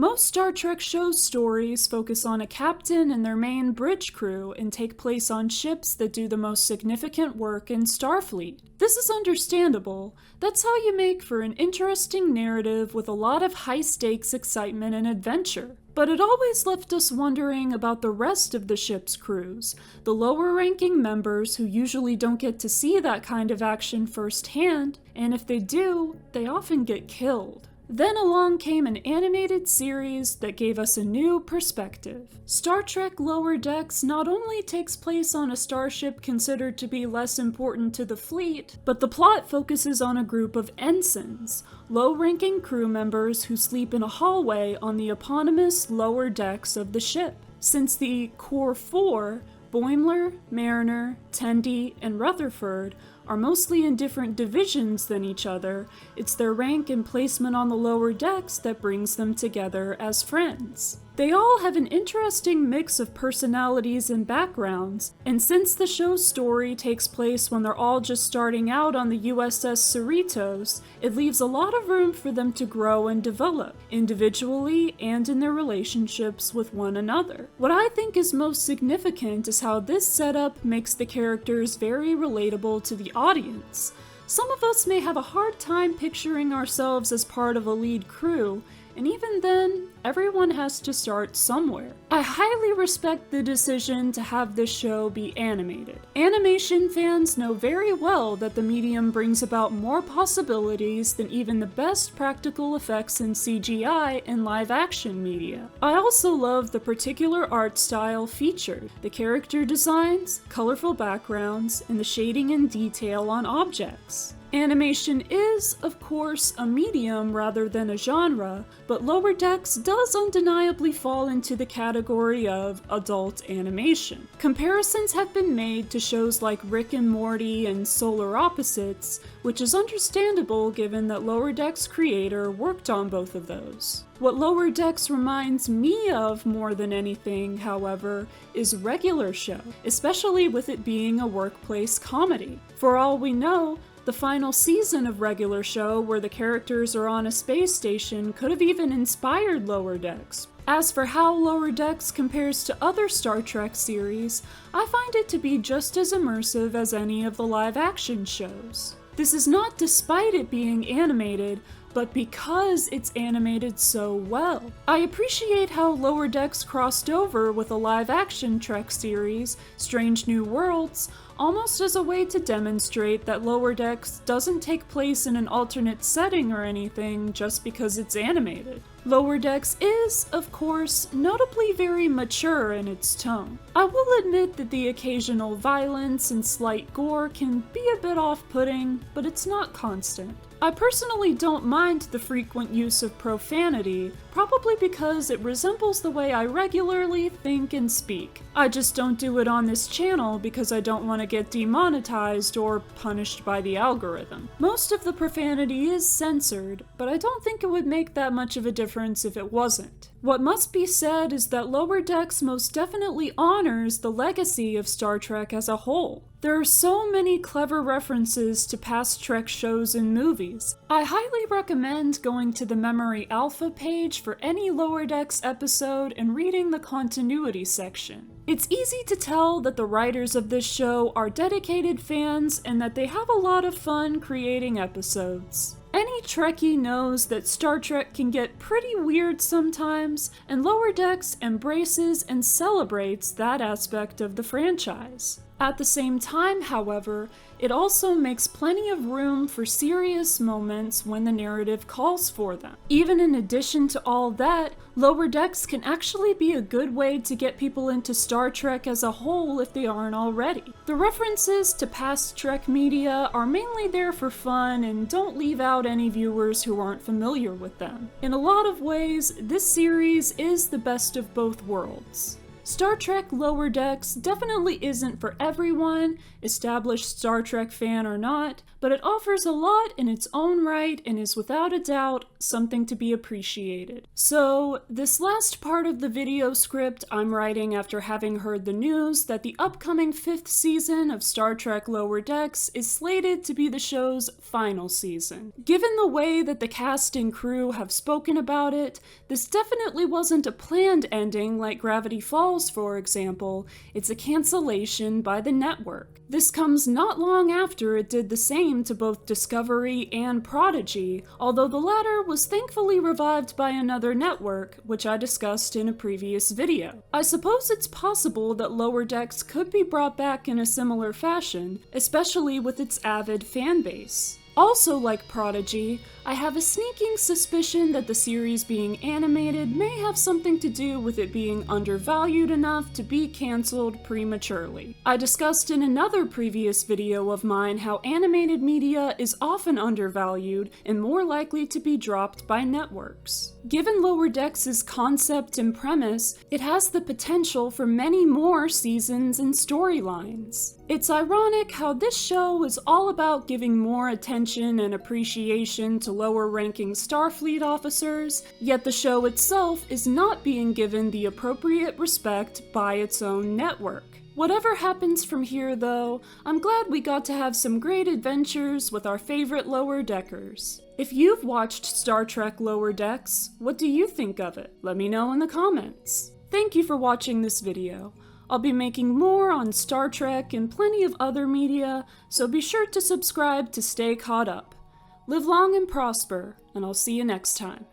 Most Star Trek show stories focus on a captain and their main bridge crew and take place on ships that do the most significant work in Starfleet. This is understandable. That's how you make for an interesting narrative with a lot of high-stakes excitement and adventure. But it always left us wondering about the rest of the ship's crews, the lower-ranking members who usually don't get to see that kind of action firsthand, and if they do, they often get killed. Then along came an animated series that gave us a new perspective. Star Trek Lower Decks not only takes place on a starship considered to be less important to the fleet, but the plot focuses on a group of ensigns, low-ranking crew members who sleep in a hallway on the eponymous lower decks of the ship. Since the Core Four, Boimler, Mariner, Tendi, and Rutherford, are mostly in different divisions than each other, it's their rank and placement on the lower decks that brings them together as friends. They all have an interesting mix of personalities and backgrounds, and since the show's story takes place when they're all just starting out on the USS Cerritos, it leaves a lot of room for them to grow and develop, individually and in their relationships with one another. What I think is most significant is how this setup makes the characters very relatable to the audience. Some of us may have a hard time picturing ourselves as part of a lead crew, and even then, everyone has to start somewhere. I highly respect the decision to have this show be animated. Animation fans know very well that the medium brings about more possibilities than even the best practical effects in CGI in live-action media. I also love the particular art style featured, the character designs, colorful backgrounds, and the shading and detail on objects. Animation is, of course, a medium rather than a genre, but Lower Decks does undeniably fall into the category of adult animation. Comparisons have been made to shows like Rick and Morty and Solar Opposites, which is understandable given that Lower Decks' creator worked on both of those. What Lower Decks reminds me of more than anything, however, is Regular Show, especially with it being a workplace comedy. For all we know, the final season of Regular Show, where the characters are on a space station, could have even inspired Lower Decks. As for how Lower Decks compares to other Star Trek series, I find it to be just as immersive as any of the live-action shows. This is not despite it being animated, but because it's animated so well. I appreciate how Lower Decks crossed over with a live-action Trek series, Strange New Worlds, almost as a way to demonstrate that Lower Decks doesn't take place in an alternate setting or anything just because it's animated. Lower Decks is, of course, notably very mature in its tone. I will admit that the occasional violence and slight gore can be a bit off-putting, but it's not constant. I personally don't mind the frequent use of profanity, probably because it resembles the way I regularly think and speak. I just don't do it on this channel because I don't want to get demonetized or punished by the algorithm. Most of the profanity is censored, but I don't think it would make that much of a difference if it wasn't. What must be said is that Lower Decks most definitely honors the legacy of Star Trek as a whole. There are so many clever references to past Trek shows and movies. I highly recommend going to the Memory Alpha page for any Lower Decks episode and reading the continuity section. It's easy to tell that the writers of this show are dedicated fans and that they have a lot of fun creating episodes. Any Trekkie knows that Star Trek can get pretty weird sometimes, and Lower Decks embraces and celebrates that aspect of the franchise. At the same time, however, it also makes plenty of room for serious moments when the narrative calls for them. Even in addition to all that, Lower Decks can actually be a good way to get people into Star Trek as a whole if they aren't already. The references to past Trek media are mainly there for fun and don't leave out any viewers who aren't familiar with them. In a lot of ways, this series is the best of both worlds. Star Trek Lower Decks definitely isn't for everyone, established Star Trek fan or not, but it offers a lot in its own right and is without a doubt something to be appreciated. So, this last part of the video script I'm writing after having heard the news that the upcoming 5th season of Star Trek Lower Decks is slated to be the show's final season. Given the way that the cast and crew have spoken about it, this definitely wasn't a planned ending like Gravity Falls, for example. It's a cancellation by the network. This comes not long after it did the same to both Discovery and Prodigy, although the latter was thankfully revived by another network, which I discussed in a previous video. I suppose it's possible that Lower Decks could be brought back in a similar fashion, especially with its avid fanbase. Also, like Prodigy, I have a sneaking suspicion that the series being animated may have something to do with it being undervalued enough to be cancelled prematurely. I discussed in another previous video of mine how animated media is often undervalued and more likely to be dropped by networks. Given Lower Decks' concept and premise, it has the potential for many more seasons and storylines. It's ironic how this show is all about giving more attention and appreciation to lower-ranking Starfleet officers, yet the show itself is not being given the appropriate respect by its own network. Whatever happens from here, though, I'm glad we got to have some great adventures with our favorite Lower Deckers. If you've watched Star Trek Lower Decks, what do you think of it? Let me know in the comments. Thank you for watching this video. I'll be making more on Star Trek and plenty of other media, so be sure to subscribe to stay caught up. Live long and prosper, and I'll see you next time.